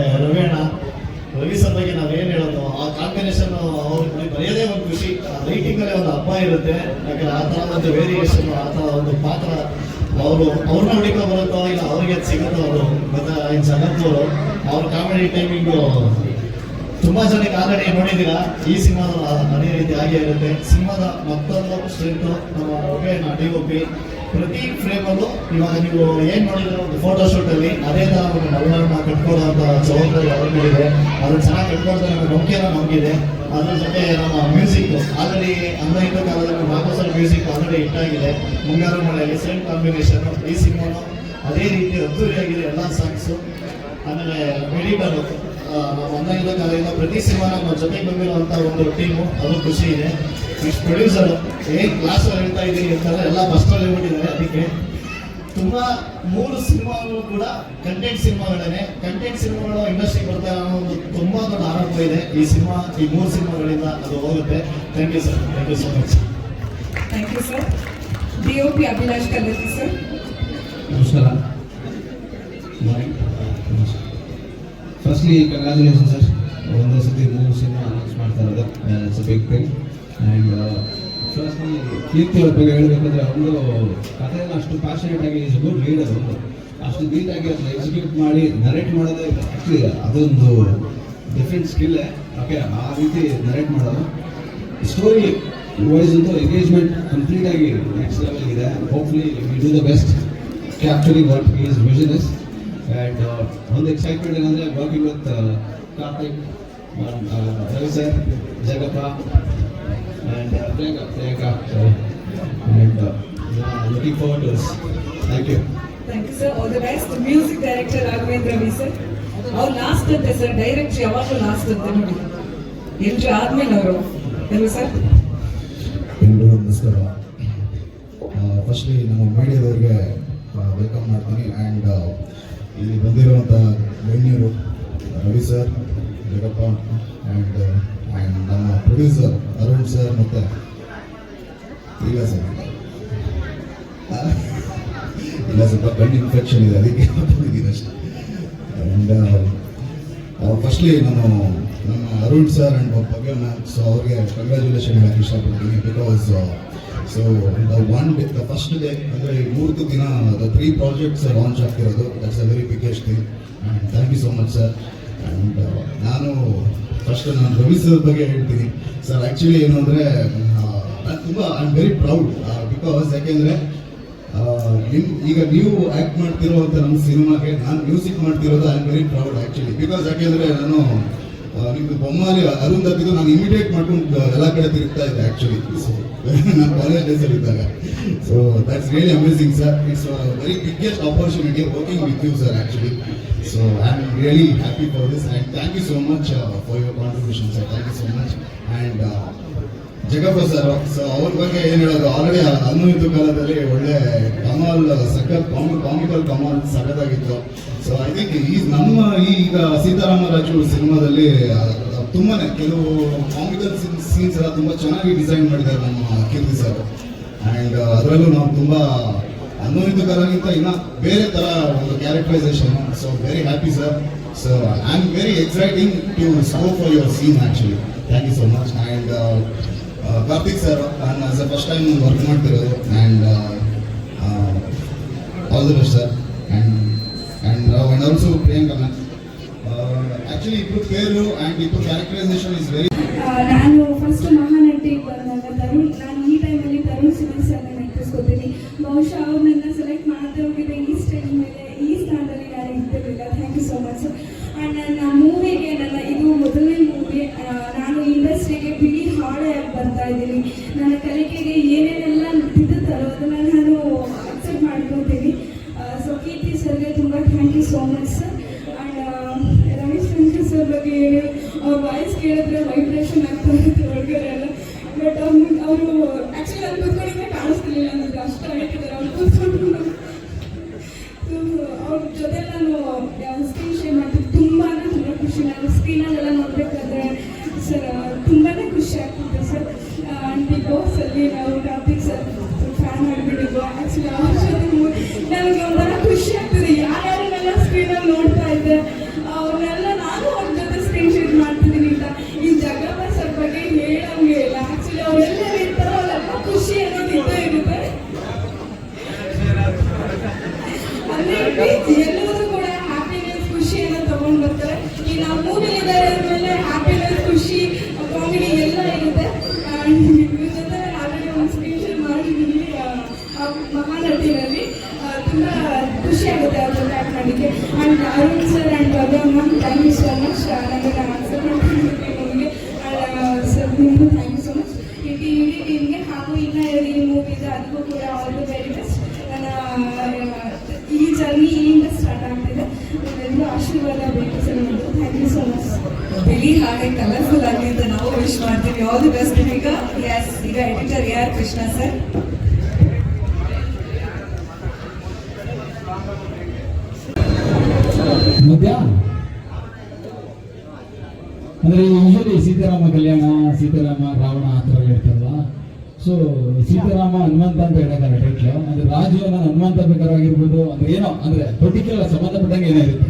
ರವಿ ಸರ್ ಬಗ್ಗೆ ನಾವೇನು ಹೇಳೋದು, ಆ ಕಾಂಬಿನೇಷನ್ ಅವ್ರು ಬರೆಯೋದೇ ಒಂದು ಖುಷಿ. ರೈಟಿಂಗಲ್ಲೇ ಒಂದು ಹಬ್ಬ ಇರುತ್ತೆ. ಯಾಕಂದ್ರೆ ಆ ಥರ ಒಂದು ವೇರಿಯೇಷನ್, ಆ ಥರ ಒಂದು ಪಾತ್ರ ಅವ್ರನ್ನ ಹುಡುಕೋ ಬರುತ್ತೋ ಇಲ್ಲ ಅವ್ರಿಗೆ ಸಿಗುತ್ತೋ ಅವರು ಮತ್ತೆ ಇನ್ ಜಗತ್ತವರು. ಅವ್ರ ಕಾಮಿಡಿ ಟೈಮಿಂಗು ತುಂಬ ಜನಕ್ಕೆ ಆಲ್ರೆಡಿ ನೋಡಿದ್ದೀರಾ. ಈ ಸಿನಿಮಾದ ಅದೇ ರೀತಿ ಆಗೇ ಇರುತ್ತೆ. ಸಿನಿಮಾದ ಮತ್ತೊಂದು ಸ್ಟ್ರೆಂತು ನಮ್ಮ DOP. ಪ್ರತಿ ಫ್ರೇಮಲ್ಲೂ ಇವಾಗ ನೀವು ಏನು ನೋಡಿದ್ರೆ ಒಂದು ಫೋಟೋಶೂಟಲ್ಲಿ ಅದೇ ಥರ ಒಂದು ಮಗಳನ್ನ ಕಟ್ಕೊಳ್ಳೋಂಥ ಜವಾಬ್ದಾರಿ ಅವ್ರಿಗಿದೆ. ಅದನ್ನು ಚೆನ್ನಾಗಿ ಕಟ್ಕೊಳ್ತಾರೆ ಅನ್ನೋ ನಂಬಿಕೆನೂ ನಮಗಿದೆ. ಅದ್ರ ಜೊತೆ ನಮ್ಮ ಮ್ಯೂಸಿಕ್ ಆಲ್ರೆಡಿ ಅಂದೈತ ಕಾಲದಲ್ಲಿ ಭಾಗವಸರ ಮ್ಯೂಸಿಕ್ ಆಲ್ರೆಡಿ ಹಿಟ್ಟಾಗಿದೆ. ಮುಂಗಾರು ಮಳೆಯಲ್ಲಿ ಸೇಮ್ ಕಾಂಬಿನೇಷನ್. ಈ ಸಿನಿಮಾನು ಅದೇ ರೀತಿ ಅದ್ದೂರಿಯಾಗಿದೆ ಎಲ್ಲ ಸಾಂಗ್ಸು. ಆಮೇಲೆ ಎಡಿಟರು ಒಂದೈದ ಕಾಲದಿಂದ ಪ್ರತಿ ಸಿನಿಮಾ ನಮ್ಮ ಜೊತೆಗೆ ಬಂದಿರುವಂಥ ಒಂದು ಟೀಮು, ಅದು ಖುಷಿ ಇದೆ. ನೆಕ್ಸ್ಟ್ ಪ್ರೊಡ್ಯೂಸರು ಏನು ಕ್ಲಾಸಲ್ಲಿ ಹೇಳ್ತಾ ಇದ್ದೀನಿ ಅಂತಂದರೆ ಎಲ್ಲ ಫಸ್ಟಲ್ಲಿ ಹೇಳ್ಬಿಟ್ಟಿದ್ದಾರೆ. ಅದಕ್ಕೆ ತುಂಬ 3 ಸಿನಿಮಾಗಳು ಕೂಡ ಕಂಟೆಂಟ್ ಸಿನಿಮಾಗಳೇ. ಕಂಟೆಂಟ್ ಸಿನಿಮಾಗಳು ಇಂಡಸ್ಟ್ರಿಗೆ ಬರ್ತಾರೆ ಅನ್ನೋ ಒಂದು ತುಂಬ ದೊಡ್ಡ ಆರೋಪ ಇದೆ. ಈ 3 ಸಿನಿಮಾಗಳಿಂದ ಅದು ಹೋಗುತ್ತೆ. Thank you sir. Thank you so much. Thank you sir. DOP Abhilash Kallatti sir. ನಮಸ್ಕಾರ. Firstly congratulation sir. ಒಂದೇ ಸತಿ 3 ಸಿನಿಮಾ ಅನೌನ್ಸ್ ಮಾಡ್ತಾ ಇರೋದು, it's a big thing. And firstly Keerthi ಅವ್ರ ಬಗ್ಗೆ ಹೇಳಬೇಕಂದ್ರೆ ಒಂದು ಕಥೆಯನ್ನು ಅಷ್ಟು ಪ್ಯಾಷನೇಟ್ ಆಗಿ ಈಸ್ ಗುಡ್ ಲೀಡರ್. ಒಂದು ಅಷ್ಟು ನೀಟಾಗಿ ಅದನ್ನ ಎಕ್ಸಿಕ್ಯೂಟ್ ಮಾಡಿ ನರೇಟ್ ಮಾಡೋದೇ ಆ್ಯಕ್ಚುಲಿ ಅದೊಂದು ಡಿಫ್ರೆಂಟ್ ಸ್ಕಿಲ್ಲೇ. ಓಕೆ, ಆ ರೀತಿ ನರೇಟ್ ಮಾಡೋದು. ಸ್ಟೋರಿ ವೈಸ್ ಅಂತೂ ಎಂಗೇಜ್ಮೆಂಟ್ ಕಂಪ್ಲೀಟಾಗಿ ನೆಕ್ಸ್ಟ್ ಲೆವೆಲ್ ಇದೆ. Hopefully we do the best capturing what is vision is. And ಒಂದು ಎಕ್ಸೈಟ್ಮೆಂಟ್ ಏನಂದರೆ working with Karthik, Ravi sir, Jagappa and Priyanka. And looking forward to this. Thank you. Thank you sir. All the best. Music director Raghavendra V sir. ಅವ್ರು ಲಾಸ್ಟ್ ಅಂತೆ ಸರ್. ಡೈರೆಕ್ಟ್ ಯಾವಾಗಲೂ ಲಾಸ್ಟ್ ಅಂತ ನೋಡಿ. ಎಲ್ರು ಆದ್ಮೇಲೆ ಅವರು ಅಲ್ವಾ ಸರ್? ಎಲ್ಲರಿಗೂ ನಮಸ್ಕಾರ. ಫಸ್ಟ್ಲಿ ನಮ್ಮ ಮೀಡಿಯಾದವ್ರಿಗೆ ವೆಲ್ಕಮ್ ಮಾಡ್ತೀನಿ. ಆ್ಯಂಡ್ ಇಲ್ಲಿ ಬಂದಿರುವಂಥ ಗಣ್ಯರು ರವಿ ಸರ್, ಜಗಪ್ಪ ಆ್ಯಂಡ್ ನಮ್ಮ ಪ್ರೊಡ್ಯೂಸರ್ ಅರುಣ್ ಸರ್ ಮತ್ತು ಇಲ್ಲ ಸರ್ ಇಲ್ಲ ಸ್ವಲ್ಪ ಕಣ್ಣು ಇನ್ಫೆಕ್ಷನ್ ಇದೆ, ಅದಕ್ಕೆ ಬಂದಿದ್ದೀನಿ ಅಷ್ಟೇ. ಆ್ಯಂಡ್ ಫಸ್ಟ್ಲಿ ನಮ್ಮ Arun sir and Bhavya ma'am, so ಅವ್ರಿಗೆ ಕಂಗ್ರ್ಯಾಚುಲೇಷನ್ ಹೇಳಕ್ಕೆ ಇಷ್ಟಪಡ್ತೀನಿ. Because so the first day ಅಂದರೆ 3 ದಿನ 3 ಪ್ರಾಜೆಕ್ಟ್ಸ್ ಲಾಂಚ್ ಆಗ್ತಿರೋದು, that's a very biggest thing. And thank you so much sir. And ನಾನು ರವಿ ಸರ್ ಬಗ್ಗೆ ಹೇಳ್ತೀನಿ ಸರ್. ಆ್ಯಕ್ಚುಲಿ ಏನು ಅಂದರೆ ನಾನು ತುಂಬ I am very proud, because ಯಾಕೆಂದರೆ ಈಗ ನೀವು ಆ್ಯಕ್ಟ್ ಮಾಡ್ತಿರೋವಂಥ ನಮ್ಮ ಸಿನಿಮಾಗೆ ನಾನು ಮ್ಯೂಸಿಕ್ ಮಾಡ್ತಿರೋದು I am very proud actually. Because ಯಾಕೆಂದರೆ ನಾನು ನಿಮ್ದು ಬೊಮ್ಮಾಲಿ ಅರುಂಧತಿದು ನಾನು ಇಮಿಟೇಟ್ ಮಾಡ್ಕೊಂಡು ಎಲ್ಲ ಕಡೆ ತಿರುಗ್ತಾ ಇದ್ದೆ ಆ್ಯಕ್ಚುಲಿ. ಸೊ ನಾನು ಕಾಲೇಜ್ ಡೇಸಲ್ಲಿ ಇದ್ದಾಗ. So that's really amazing sir. It's very biggest opportunity working with you sir actually. So I am really happy for this and thank you so much for your contribution sir. Thank you so much. And Jagappa sir, so ಅವ್ರ ಬಗ್ಗೆ ಏನು ಹೇಳೋದು, ಆಲ್ರೆಡಿ ಅನ್ನೋದು ಕಾಲದಲ್ಲಿ ಒಳ್ಳೆ ಕಮಾಲ್ ಸಖತ್ ಕಾಮಿಕಲ್ ಕಮಾಲ್ ಸಖತ್ತಾಗಿತ್ತು. ಸೊ ಐ ಥಿಂಕ್ ನಮ್ಮ ಈಗ ಸೀತಾರಾಮರಾಜು ಸಿನಿಮಾದಲ್ಲಿ ತುಂಬಾನೇ ಕೆಲವು ಕಾಮಿಕಲ್ ಸೀನ್ಸ್ ಎಲ್ಲ ತುಂಬ ಚೆನ್ನಾಗಿ ಡಿಸೈನ್ ಮಾಡಿದ್ದಾರೆ ನಮ್ಮ ಕೀರ್ತಿ ಸರ್. ಆ್ಯಂಡ್ ಅದರಲ್ಲೂ ನಾವು ತುಂಬ ಅನ್ನೋದು ಕಾಲಕ್ಕಿಂತ ಇನ್ನು ಬೇರೆ ಥರ ಒಂದು characterisation. So very happy sir. So I am very exciting to score for your scene actually. Thank you so much. And Karthik sir, ನಾನು as a first time work ಮಾಡ್ತಿರೋದು. And all the best sir. And also Priyanka ma'am. Actually ಇಬ್ಬರು ಪೇರು ಆ್ಯಂಡ್ ಇಬ್ಬರು ಕ್ಯಾರೆಕ್ಟರೈಸೇಷನ್ ಇಸ್ ವೆರಿ. ನಾನು ಫಸ್ಟ್ ಮಹಾನಟಿ ಬಂದಾಗ ನಾನು ಈ ಟೈಮಲ್ಲಿ ತರುಣ್ ಸುನಿಲ್ ಸರ್ನ ನೆನಪಿಸ್ಕೊತೀನಿ. ಬಹುಶಃ ಅವ್ರು ನನ್ನ ಸೆಲೆಕ್ಟ್ ಮಾಡದೆ ಹೋಗಿದ್ದೆ ಈ ಸ್ಟೇಜ್ ಮೇಲೆ, ಈ ಸ್ಥಾನದಲ್ಲಿ ನಾನು ಇದ್ದಿರಲಿಲ್ಲ. Thank you so much. And ನನ್ನ ಮೂವಿಗೆ ಇದು ಮೊದಲನೇ ಮೂವಿ. ನಾನು ಇಂಡಸ್ಟ್ರಿಗೆ ಬಿಡಿ ಹಾಡಾಗಿ ಬರ್ತಾ ಇದ್ದೀನಿ. ನನ್ನ ಕಲಿಕೆಗೆ ಏನೇನೆಲ್ಲ ತಿದ್ದುತ್ತಾರೋ ಅದನ್ನು ನಾನು ಅಕ್ಸೆಪ್ಟ್ ಮಾಡ್ಕೊತೀನಿ. ಸೊ ಕೀರ್ತಿ ಸರ್ಗೆ ತುಂಬ thank you so much sir. And Ramesh Shankar sir ಬಗ್ಗೆ ಅವ್ರ ವಾಯ್ಸ್ ಕೇಳಿದ್ರೆ ವೈಬ್ರೇಷನ್ ಆಗ್ತಾ ಇರುತ್ತೆ ಒಳಗಡೆ ಎಲ್ಲ. ಬಟ್ ಅವರು ಆ್ಯಕ್ಚುಲಿ ಅಲ್ಲಿ ಕೂತ್ಕೊಂಡಿದ್ರೆ ಕಾಣಿಸ್ತಿರ್ಲಿಲ್ಲ, ನನಗೆ ಅಷ್ಟು ಆಗಿದ್ದಾರೆ ಅವ್ರು ಕೂತ್ಕೊಂಡು. ಅವ್ರ ಜೊತೆ ನಾನು ಸ್ಕ್ರೀನ್ ಶೇರ್ ಮಾಡ್ತೀನಿ. ತುಂಬ ಖುಷಿ. ನಾನು ಸ್ಕ್ರೀನಲ್ಲೆಲ್ಲ ನೋಡಬೇಕಾದ್ರೆ ಸರ್ ತುಂಬಾ ಖುಷಿ ಆಗ್ತಿದೆ ಸರ್. ಆ್ಯಂಡ್ ಬಿಗ್ ಬಾಸಲ್ಲಿ ನಾವು ಕಾರ್ತಿಕ್ ಸರ್ ಫ್ಯಾನ್ ಆಗಿಬಿಟ್ಟಿದ್ವು. ಆ್ಯಕ್ಚುಲಿ ಅವ್ರ ಜೊತೆ ನನಗೆ ಒಂಥರ ಖುಷಿ ಆಗ್ತಿದೆ. ಯಾರ್ಯಾರನ್ನೆಲ್ಲ ಸ್ಕ್ರೀನಲ್ಲಿ ನೋಡ್ತಾ ಇದ್ದೆ ಅವ್ರನ್ನೆಲ್ಲ ನಾನು ಅವ್ರ ಜೊತೆ ಸ್ಕ್ರೀನ್ ಶೇರ್ ಮಾಡ್ತಿದ್ದೀನಿ ಅಂತ. ಈ ಜಗಪ್ಪ ಸರ್ ಬಗ್ಗೆ ಹೇಳಂಗೆ ಇಲ್ಲ. ಆ್ಯಕ್ಚುಲಿ ಅವರೆಲ್ಲ ಇರ್ತಾರೋ ಅಲ್ಲೆಲ್ಲ ಖುಷಿ ಅನ್ನೋದು ಇದ್ದೇ ಇರುತ್ತೆ. ಅಂದರೆ ಎಲ್ಲರೂ ಕೂಡ ಹ್ಯಾಪಿನೆಸ್ ಖುಷಿಯನ್ನು ತಗೊಂಡು ಬರ್ತಾರೆ. ಈ ನಾವು ಮೂವಿಲಿದ್ದಾರೆ ಅಂದಮೇಲೆ ಹ್ಯಾಪಿನೆಸ್ ಖುಷಿ ಕಾಮಿಡಿ ಎಲ್ಲ ಇರುತ್ತೆ. ಇದ್ರ ಜೊತೆ ನಾನು ಆಲ್ರೆಡಿ ಒಂದು ಸ್ಕ್ರೀನ್ ಶೇರ್ ಮಾಡಿದ್ದೀನಿ ಮಹಾನಟಿನಲ್ಲಿ. ತುಂಬ ಖುಷಿ ಆಗುತ್ತೆ ಅವ್ರ ಜೊತೆ ಆ್ಯಕ್ಟ್ ಮಾಡಲಿಕ್ಕೆ. And Arun sir and Bhavya ma'am, thank you so much. ನನಗೆ ಆನ್ಸರ್ ಮಾಡ್ಕೊಂಡಿದ್ದೀನಿ ನಿಮಗೆ. ಸರ್ ನಿಮಗೂ ಥ್ಯಾಂಕ್ ಯು ಸೊ ಮಚ್. ಇಡೀ ಟೀಮ್ಗೆ ಹಾಗೂ ಇನ್ನೂ 2 ಮೂವಿ ಇದೆ, ಅದಕ್ಕೂ ಕೂಡ ಆಲ್ ದಿ ವೆರಿ ಬೆಸ್ಟ್. ಈ ಜರ್ನಿ ಇಲ್ಲಿಂದ ಸ್ಟಾರ್ಟ್ ಆಗ್ತಿದೆ. ಎಲ್ಲರೂ ಆಶೀರ್ವಾದ ಬೇಕು ಸರ್ ನಿಮ್ಮದು. Thank you so much. ಬಿಳಿ ಹಾಗೆ ಕಲರ್ಫುಲ್ ಆಗಲಿ ಅಂತ ನಾವು ವಿಶ್ ಮಾಡ್ತೀವಿ. All the best. ಈಗ ಎಡಿಟರ್ AR ಕೃಷ್ಣ ಸರ್. ಮಧ್ಯ ಅಂದರೆ ಯೂಶಲಿ ಸೀತಾರಾಮ ಕಲ್ಯಾಣ, ಸೀತಾರಾಮ ರಾವಣ ಆ ಥರ ಹೇಳ್ತಾರಲ್ಲ. ಸೊ ಸೀತಾರಾಮ ಹನುಮಂತ ಅಂತ ಹೇಳೋಕ್ಕಾಗ ಟೈಟ್ಲು. ಅಂದರೆ ರಾಜು ನಾನು ಹನುಮಂತ ಬೇಕಾಗಿರ್ಬೋದು. ಅಂದ್ರೆ ಏನೋ ಅಂದರೆ ಪರ್ಟಿಕ್ಯುಲರ್ ಸಂಬಂಧಪಟ್ಟಂಗೆ ಏನೋ ಇರುತ್ತೆ.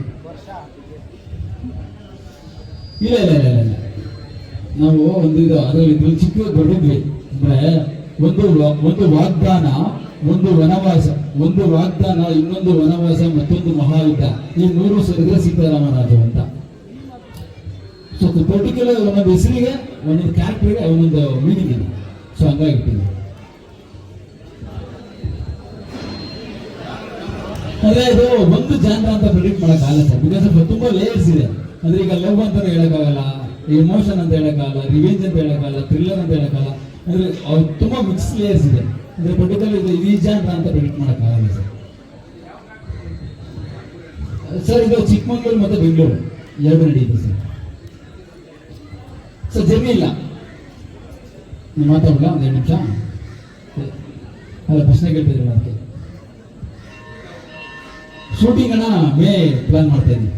ಇಲ್ಲ ಇಲ್ಲ ಇಲ್ಲ ಇಲ್ಲ ನಾವು ಒಂದು ಅದರಲ್ಲಿ ಚಿಕ್ಕವಾಗಿ ಬರೆದಿದ್ವಿ. ಅಂದರೆ ಒಂದು ವಾಗ್ದಾನ, ಒಂದು ವನವಾಸ, ಒಂದು ವಾಗ್ದಾನ, ಇನ್ನೊಂದು ವನವಾಸ, ಮತ್ತೊಂದು ಮಹಾಯುದ್ಧ. ಈ 3 ಸೇರಿದ್ರೆ ಸೀತಾರಾಮರಾಜು ಅಂತ. ಸೊ ಪರ್ಟಿಕ್ಯುಲರ್ ಒಂದೊಂದು ಹೆಸರಿಗೆ, ಒಂದೊಂದು ಕ್ಯಾರೆಕ್ಟರ್ಗೆ ಒಂದೊಂದು ಮೀನಿಂಗ್ ಇದೆ. ಸೊ ಹಂಗಾಗಿರ್ತೀನಿ. ಅಂದ್ರೆ ಇದು ಒಂದು ಜಾನ್ರ ಅಂತ ಪ್ರಿಡಿಕ್ಟ್ ಮಾಡೋಕ್ಕಾಗಲ್ಲ ಸರ್. ಬಿಕಾಸ್ ತುಂಬಾ ಲೇಯರ್ಸ್ ಇದೆ. ಅಂದ್ರೆ ಈಗ ಲವ್ ಅಂತಾನೆ ಹೇಳಕ್ಕಾಗಲ್ಲ, ಎಮೋಷನ್ ಅಂತ ಹೇಳಕ್ಕಾಗಲ್ಲ, ರಿವೆಂಜ್ ಅಂತ ಹೇಳಕ್ಕಾಗಲ್ಲ, ಥ್ರಿಲ್ಲರ್ ಅಂತ ಹೇಳಕ್ಕಾಗಲ್ಲ. ಅಂದ್ರೆ ಅವ್ರು ತುಂಬಾ ಮಿಕ್ಸ್ ಲೇಯರ್ಸ್ ಇದೆ. ಅಂದ್ರೆ ಪರ್ಟಿಕ್ಯುಲರ್ ಇದು ಈ ಜಾನ್ರ ಅಂತ ಪ್ರಿಡಿಕ್ಟ್ ಮಾಡೋಕ್ಕಾಗಲ್ಲ ಸರ್. ಸರ್ ಇದು ಚಿಕ್ಕಮಂಗ್ಳೂರು ಮತ್ತೆ ಬೆಂಗಳೂರು 2 ನಡೆಯುತ್ತೆ ಸರ್. ಸರ್ ಜರ್ನಿ ಇಲ್ಲ, ನೀವು ಮಾತಾಡಲ್ಲ ಒಂದು 2 ನಿಮಿಷ. ಅಲ್ಲ ಪ್ರಶ್ನೆ ಕೇಳ್ತಿದ್ರಲ್ಲ ಅದಕ್ಕೆ. ಶೂಟಿಂಗ್ ಅನ್ನ ಮೇ ಪ್ಲಾನ್ ಮಾಡ್ತಾ ಇದ್ದೀನಿ.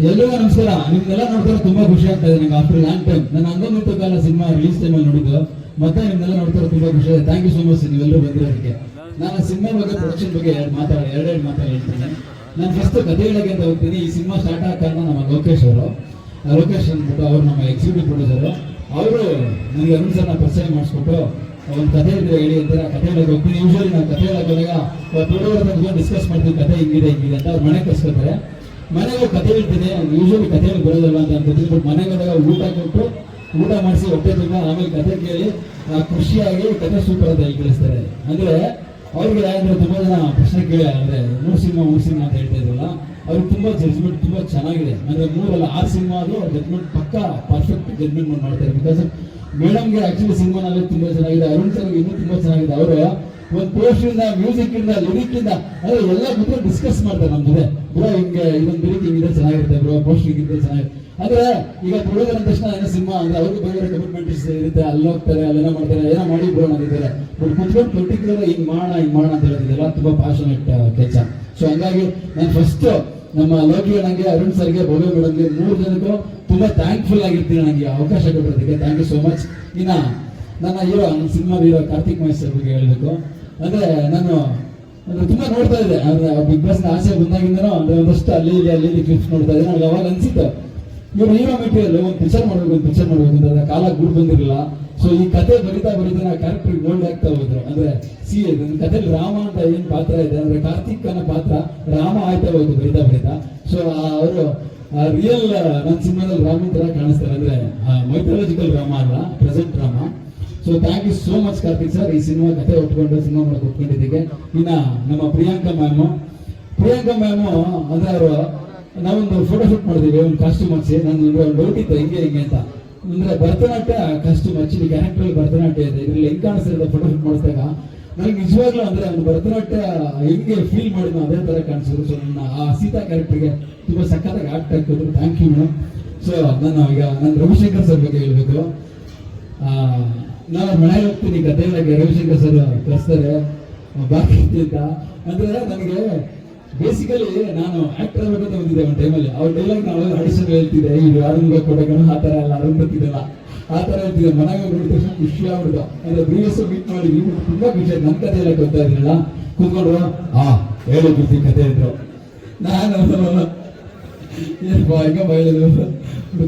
ಎಲ್ರಿಗೂ ನಮಸ್ಕಾರ. ನಿಮ್ನೆಲ್ಲ ನೋಡ್ತಾರೆ ತುಂಬಾ ಖುಷಿ ಆಗ್ತಾ ಇದೆ ನಂಗೆ. ಆಫ್ಟರ್ ಲಾಂಗ್ ಟೈಮ್ ನನ್ನ ಅಂಗಮಿತ್ತು ಕಾಲ ಸಿನಿಮಾ ರಿಲೀಸ್ ಟೈಮಲ್ಲಿ ನೋಡಿದ್ದು, ಮತ್ತೆ ನಿಮ್ನೆಲ್ಲ ನೋಡ್ತಾರೆ ತುಂಬಾ ಖುಷಿ ಆಗಿದೆ. ಥ್ಯಾಂಕ್ ಯು ಸೋ ಮಚ್ ನೀವೆಲ್ಲರೂ ಬಂದಿರೋದಕ್ಕೆ. ನಾನು ಸಿನಿಮಾ ಬಗ್ಗೆ, ಪ್ರೊಡಕ್ಷನ್ ಬಗ್ಗೆ ಎರಡು ಮಾತು ಹೇಳ್ತೀನಿ. ನಾನು ಫಸ್ಟ್ ಕಥೆ ಹೇಳಕ್ಕೆ ಅಂತ ಹೋಗ್ತೀನಿ. ಈ ಸಿನಿಮಾ ಸ್ಟಾರ್ಟ್ ಆಗ ಕಾರಣ ನಮ್ಮ ಲೋಕೇಶ್ ಅಂದ್ಬಿಟ್ಟು ಅವ್ರು ನಮ್ಮ ಎಕ್ಸಿಕ್ಯೂಟಿವ್ ಪ್ರೊಡ್ಯೂಸರು. ಅವರು ನನಗೆ ಅರುಣ್ ಸರ್ನ ಪರಿಚಯ ಮಾಡಿಸ್ಬಿಟ್ಟು ಒಂದು ಕಥೆ ಇದ್ರೆ ಹೇಳಿ ಅಂತಾರೆ. ಆ ಕಥೆ ಹೇಳಕ್ಕೆ ಹೋಗ್ತೀನಿ. ಯೂಶಲಿ ನಾವು ಕಥೆ ಹೇಳಕ್ಕೆ ಹೋದಾಗ ಡಿಸ್ಕಸ್ ಮಾಡ್ತೀವಿ, ಕಥೆ ಹಿಂಗಿದೆ ಅಂತ ಅವ್ರು ಮನೆ ಕರ್ಸ್ಕೊತಾರೆ. ಮನೆಗೆ ಕಥೆ ಹೇಳ್ತೀನಿ. ಯೂಶಲಿ ಕಥೆ ಹೇಳಿ ಬರೋದಲ್ಲ ಅಂತ ಅಂತೀನಿ. ಬಟ್ ಮನೆಗೆ ಹೋದಾಗ ಊಟ ಮಾಡಿಸಿ ಹೊಟ್ಟೆ ತುಂಬ ಆಮೇಲೆ ಕಥೆ ಕೇಳಿ ಖುಷಿಯಾಗಿ ಕಥೆ ಸೂಪರ್ ಅಂತ ಕಳಿಸ್ತಾರೆ. ಅಂದ್ರೆ ಅವ್ರಿಗೆ ಯಾಕಂದ್ರೆ ತುಂಬಾ ಜನ ಪ್ರಶ್ನೆ ಕೇಳಿ ಅಂದ್ರೆ ಮೂರು ಸಿನಿಮಾ ಅಂತ ಹೇಳ್ತಾ ಇದ್ರಲ್ಲ, ಅವ್ರಿಗೆ ತುಂಬಾ ಜಡ್ಜ್ಮೆಂಟ್ ತುಂಬಾ ಚೆನ್ನಾಗಿದೆ. ಅಂದ್ರೆ 3 ಅಲ್ಲ 6 ಸಿನಿಮಾ ಆದ್ರೂ ಅವ್ರ ಜಡ್ಜ್ಮೆಂಟ್ ಪಕ್ಕಾ ಪರ್ಫೆಕ್ಟ್ ಜಡ್ಜ್ಮೆಂಟ್ ಮಾಡ್ತಾರೆ. ಬಿಕಾಸ್ ಮೇಡಮ್ಗೆ ಆಕ್ಚುಲಿ ಸಿನಿಮಾನಲ್ಲಿ ತುಂಬಾ ಚೆನ್ನಾಗಿದೆ, ಅರುಣ್ ಸರ್ ಇನ್ನೂ ತುಂಬಾ ಚೆನ್ನಾಗಿದೆ. ಅವರು ಒಂದು ಪೋಸ್ಟ್ ಇಂದ, ಮ್ಯೂಸಿಕ್ ಇಂದ, ಲಿರಿಕ್ ಇಂದ ಅಂದ್ರೆ ಎಲ್ಲ ಕೂತ್ಕೊಂಡು ಡಿಸ್ಕಸ್ ಮಾಡ್ತಾರೆ ನಮ್ಮ ಜೊತೆ. ಬ್ರೋ ಹಿಂಗೆ ಇದೊಂದು ಲಿರಿಕ್ ಹಿಂಗಿದೆ ಚೆನ್ನಾಗಿರುತ್ತೆ, ಬ್ರೋ ಪೋಸ್ಟ್ ಹಿಂಗಿದೆ ಚೆನ್ನಾಗಿದೆ. ಅಂದ್ರೆ ಈಗ ಪ್ರೊಡ್ಯೂಸರ್ ಅಂದ ತಕ್ಷಣ ಏನೋ ಸಿನಿಮಾ ಅಂದ್ರೆ ಅವ್ರಿಗೆ ಬೇರೆ ಕಮಿಟ್ಮೆಂಟ್ ಇರುತ್ತೆ, ಅಲ್ಲಿ ಹೋಗ್ತಾರೆ, ಅಲ್ಲೇನೋ ಮಾಡ್ತಾರೆ, ಏನೋ ಮಾಡಿ ಬ್ರೋ ಅಂದಿದ್ದಾರೆ. ಬಟ್ ಕುತ್ಕೊಂಡು ಪರ್ಟಿಕ್ಯುಲರ್ ಹಿಂಗ್ ಮಾಡೋಣ ಅಂತ ಹೇಳೋದಿದೆಲ್ಲ ತುಂಬಾ ಪ್ಯಾಷನೇಟ್ ಕೆಲಸ. ಸೊ ಹಂಗಾಗಿ ನಾನು ಫಸ್ಟ್ ನಮ್ಮ ಲೋಕಿ ನನಗೆ, ಅರುಣ್ ಸರ್ಗೆ, ಭವ್ಯ ಮೇಡಮ್ಗೆ 3 ಜನಕ್ಕೂ ತುಂಬಾ ಥ್ಯಾಂಕ್ಫುಲ್ ಆಗಿರ್ತೀನಿ ನನಗೆ ಅವಕಾಶ ಕೊಟ್ಟಿರೋದಕ್ಕೆ. Thank you so much. ಇನ್ನ ನನ್ನ ಸಿನಿಮಾ ಹೀರೋ ಕಾರ್ತಿಕ್ ಮಹೇಶ್ವರ್ ಬಗ್ಗೆ ಹೇಳ್ಬೇಕು ಅಂದ್ರೆ, ನಾನು ತುಂಬಾ ನೋಡ್ತಾ ಇದ್ದೆ ಅಂದ್ರೆ ಬಿಗ್ ಬಾಸ್ ಆಸೆ ಬಂದಾಗಿಂದನೂ ಅಂದ್ರೆ ಒಂದಷ್ಟು ಅಲ್ಲಿ ಇಲ್ಲಿ ಕ್ಲಿಪ್ಸ್ ನೋಡ್ತಾ ಇದ್ದೆ. ನನಗೆ ಅವಾಗ ಅನ್ಸಿತ್ತು ಇವ್ರು ಹೀರೋ ಮೆಟೀರಿಯಲ್ ಒಂದು ಪಿಕ್ಚರ್ ಮಾಡ್ಬೇಕು ಅಂತ ಕಾಲ ಗುಡ್ ಬಂದಿರಲಿಲ್ಲ. ಸೊ ಈ ಕತೆ ಬರಿತಾ ನಾ ಕ್ಯಾರೆಕ್ಟರ್ ಗೋಲ್ಡ್ ಆಗ್ತಾ ಹೋದ್ರು. ಅಂದ್ರೆ ಕಥೆಯಲ್ಲಿ ರಾಮ ಅಂತ ಏನ್ ಪಾತ್ರ ಇದೆ ಅಂದ್ರೆ ಕಾರ್ತಿಕ್ ಅನ್ನೋ ಪಾತ್ರ ರಾಮ ಆಯ್ತಾ ಹೋಯ್ತು ಬರಿತಾ. ಸೊ ಅವರು ರಿಯಲ್ ನನ್ನ ಸಿನಿಮಾದಲ್ಲಿ ರಾಮನ್ ತರ ಕಾಣಿಸ್ತಾರೆ. ಅಂದ್ರೆ ಮೈಥಾಲಜಿಕಲ್ ರಾಮ ಅಲ್ಲ, present Rama. So thank you so much Karthik sir, ಈ ಸಿನಿಮಾ ಕತೆ ಸಿನಿಮಾ ಮಾಡಕ್ಕೆ ಒಪ್ಕೊಂಡಿದ್ದಕ್ಕೆ. ಇನ್ನ ನಮ್ಮ ಪ್ರಿಯಾಂಕಾ ಮ್ಯಾಮ್ ಅಂದ್ರೆ ಅವರು ನಾವೊಂದು ಫೋಟೋ ಶೂಟ್ ಮಾಡಿದೀವಿ, ಒಂದು ಕಾಸ್ಟ್ಯೂಮ್ ಹಾಕ್ಸಿ. ನಾನು ಒಂದು ಡೌಟ್ ಇತ್ತು ಹಿಂಗೆ ಅಂತ. ಅಂದ್ರೆ Bharatanatyam costume actually character Bharatanatyam ಇದೆ, ಇದ್ರಲ್ಲಿ ಹೆಂಗ್ ಕಾಣಿಸ್ತಿರೋದು ಫೋಟೋ ಶೂಟ್ ಮಾಡಿಸಿದಾಗ ನನಗೆ ನಿಜವಾಗ್ಲೂ ಅಂದ್ರೆ ಒಂದು ಭರತನಾಟ್ಯ ಹೆಂಗೆ ಫೀಲ್ ಮಾಡಿದ್ನೋ ಅದೇ ತರ ಕಾಣಿಸಿದ್ರು. ಸೊ ನನ್ನ ಆ ಸೀತಾ ಕ್ಯಾರೆಕ್ಟರ್ಗೆ ತುಂಬಾ ಸಖತ್ತಾಗಿ ಆಕ್ಟ್ ಹಾಕಿದ್ರು. Thank you madam. ಸೊ ನಾನು ರವಿಶಂಕರ್ ಸರ್ ಬಗ್ಗೆ ಹೇಳ್ಬೇಕು. ನಾನು ಮನೆಗೆ ಹೋಗ್ತೀನಿ, ಕಥೆ ಹೇಳಕ್ಕೆ ರವಿಶಂಕರ್ ಸರ್ ಕಳಿಸ್ತಾರೆ ಬಾಕಿ ಅಂತ. ಅಂದ್ರೆ ನನಗೆ ಬೇಸಿಕಲಿ ನಾನು ಆಕ್ಟರ್ ಆಗಬೇಕಂತ ಬಂದಿದ್ದೆ ಒಂದು ಟೈಮಲ್ಲಿ. ಅವ್ರ ಡೈಲಾಗ್ ನಾವು ಆಡಿಷನ್ ಹೇಳ್ತಿದ್ದೆ, ಇದು ಅರುಣ್ ಕೊಡೋಣ ಆ ತರ ಎಲ್ಲ, ಅರುಣ್ ಬರ್ತಿದ್ದಲ್ಲ ಆ ತರ ಹೇಳ್ತಿದ್ದೆ. ಮನೆಗೆ ನೋಡಿದ ತಕ್ಷಣ ಖುಷಿ ಆಗ್ಬಿಡ್ತು. ಅಂದ್ರೆ ಪ್ರೀವಿಯಸ್ ಮೀಟ್ ಮಾಡಿ ತುಂಬಾ ಖುಷಿ ಆಯ್ತು. ನನ್ನ ಕಥೆ ಹೇಳಕ್ ಹೋಗ್ತಾ ಇದ್ರಲ್ಲ, ಕೂತ್ಕೊಂಡು ಹೇಳಿ ಕಥೆ ಇದ್ರು. ನಾನು ಈಗ ಬಯಲಿದ್ರು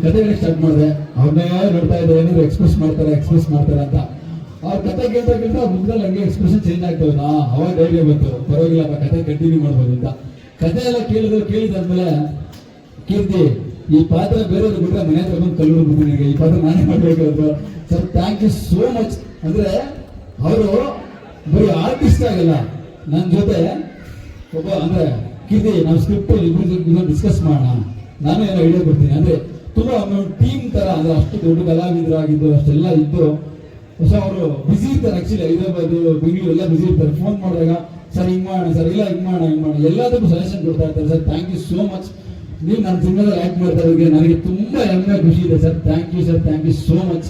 ಕಥೆ ಹೇಳಕ್ ಸ್ಟಾರ್ಟ್ ಮಾಡಿದೆ. ಅವ್ರನ್ನೇ ನೋಡ್ತಾ ಇದ್ದೆ, ಏನಾದ್ರು ಎಕ್ಸ್ಪ್ರೆಸ್ ಮಾಡ್ತಾರೆ ಅಂತ. ಅವ್ರ ಕತೆ ಕೇಳ್ತಾ ಮುಖದಲ್ಲಿ ಹಂಗೆ ಎಕ್ಸ್ಪ್ರೆಷನ್ ಚೇಂಜ್ ಆಗ್ತದ. ಅವಾಗ ಧೈರ್ಯ ಬಂತು, ಪರವಾಗಿಲ್ಲ ಕತೆ ಕಂಟಿನ್ಯೂ ಮಾಡ್ಬೋದು ಅಂತ. ಕತೆ ಎಲ್ಲ ಕೇಳಿದಾದ್ಮೇಲೆ ಕೀರ್ತಿ ಈ ಪಾತ್ರ ಬೇರೆಯವ್ರು ಬಿಟ್ರೆ ಮನೆ ಹತ್ರ ಬಂದು ಕಲ್ಲು ಬಿಡ್ತೀನಿ, ಈ ಪಾತ್ರ ನಾನೇ ಮಾಡ್ಬೇಕು ಅಂದ್ರು. Sir thank you so much. ಅಂದ್ರೆ ಅವರು ಬರೀ ಆರ್ಟಿಸ್ಟ್ ಆಗಲ್ಲ, ನನ್ನ ಜೊತೆ ಒಬ್ಬ ಅಂದ್ರೆ ಕೀರ್ತಿ ನಾವು ಸ್ಕ್ರಿಪ್ಟ್ ಇಬ್ರು ಡಿಸ್ಕಸ್ ಮಾಡೋಣ, ನಾನು ಏನೋ ಐಡಿಯಾ ಕೊಡ್ತೀನಿ. ಅಂದ್ರೆ ತುಂಬಾ ಟೀಮ್ ತರ, ಅಂದ್ರೆ ಅಷ್ಟು ದೊಡ್ಡ ಕಲಾವಿದರಾಗಿದ್ದು ಅಷ್ಟೆಲ್ಲ ಇದ್ದು. ಸೊ ಅವರು ಬಿಸಿ ಇರ್ತಾರೆ ಆಕ್ಚುಲಿ, ಹೈದರಾಬಾದ್ ಬೆಂಗಳೂರು ಎಲ್ಲ ಬಿಸಿ ಇರ್ತಾರೆ. ಫೋನ್ ಮಾಡಿದಾಗ ಸರ್ ಹಿಂಗ್ ಮಾಡೋಣ ಸರ್, ಇಲ್ಲ ಹಿಂಗ್ ಮಾಡೋಣ ಎಲ್ಲದಕ್ಕೂ ಸಜೆಷನ್ ಕೊಡ್ತಾ ಇರ್ತಾರೆ. Sir thank you so much. ನೀವು ನನ್ನ ಸಿನಿಮಾದಲ್ಲಿ ಆಕ್ಟ್ ಮಾಡ್ತಾ ಇರೋರಿಗೆ ನನಗೆ ತುಂಬಾ ಹೆಮ್ಮೆ ಖುಷಿ ಇದೆ sir. Thank you sir, thank you so much.